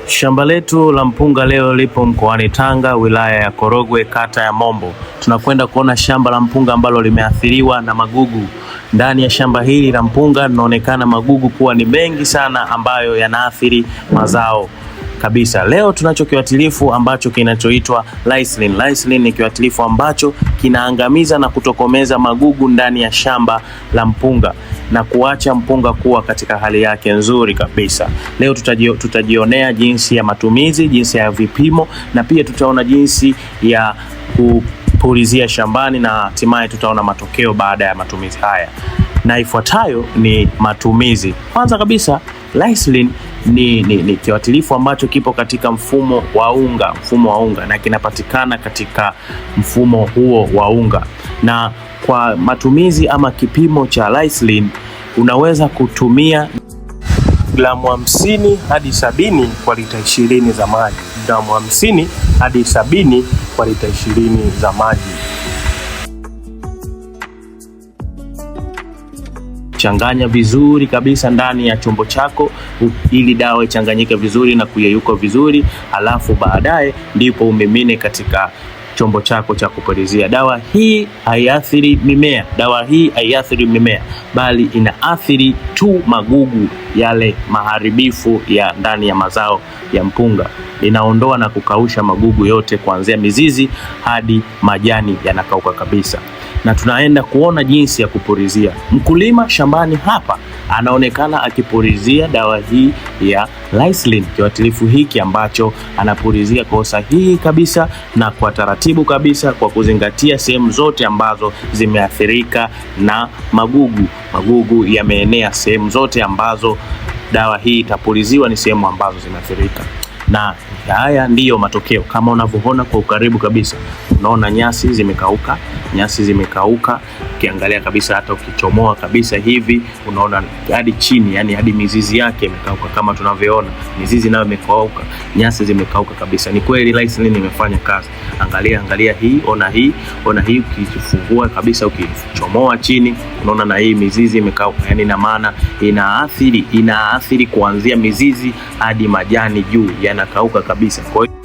Shamba letu la mpunga leo lipo mkoani Tanga, wilaya ya Korogwe, kata ya Mombo. Tunakwenda kuona shamba la mpunga ambalo limeathiriwa na magugu. Ndani ya shamba hili la mpunga linaonekana magugu kuwa ni mengi sana ambayo yanaathiri mazao kabisa. Leo tunacho kiuatilifu ambacho kinachoitwa Lysine. Lysine ni kiuatilifu ambacho kinaangamiza na kutokomeza magugu ndani ya shamba la mpunga na kuacha mpunga kuwa katika hali yake nzuri kabisa. Leo tutajionea jinsi ya matumizi, jinsi ya vipimo, na pia tutaona jinsi ya kupulizia shambani, na hatimaye tutaona matokeo baada ya matumizi haya. Na ifuatayo ni matumizi. Kwanza kabisa, Lysine ni kiuatilifu ambacho kipo katika mfumo wa unga na kinapatikana katika mfumo huo wa unga. Na kwa matumizi ama kipimo cha Lysine unaweza kutumia gramu 50 hadi 70 kwa lita 20 za maji. Gramu 50 hadi 70 kwa lita 20 za maji. Changanya vizuri kabisa ndani ya chombo chako ili dawa ichanganyike vizuri na kuyeyuka vizuri, alafu baadaye ndipo umimine katika chombo chako cha kupulizia. Dawa hii haiathiri mimea, bali inaathiri tu magugu yale maharibifu ya ndani ya mazao ya mpunga. Inaondoa na kukausha magugu yote kuanzia mizizi hadi majani yanakauka kabisa. Na tunaenda kuona jinsi ya kupulizia. Mkulima shambani hapa anaonekana akipulizia dawa hii ya Lysine, kiuatilifu hiki ambacho anapulizia kwa usahihi kabisa na kwa taratibu kabisa, kwa kuzingatia sehemu zote ambazo zimeathirika na magugu. Magugu yameenea sehemu zote ambazo dawa hii itapuliziwa, ni sehemu ambazo zimeathirika. Na haya ndiyo matokeo kama unavyoona kwa ukaribu kabisa. Unaona nyasi zimekauka, ukiangalia kabisa, hata ukichomoa kabisa hivi unaona hadi chini, yani hadi mizizi yake imekauka. Kama tunavyoona mizizi nayo imekauka, nyasi zimekauka kabisa. Ni kweli Lysine imefanya kazi. Angalia hii, ona hii, ukifungua kabisa, ukichomoa chini unaona na hii mizizi imekauka. Yani ina maana inaathiri kuanzia mizizi hadi majani juu yanakauka kabisa. Kwa hiyo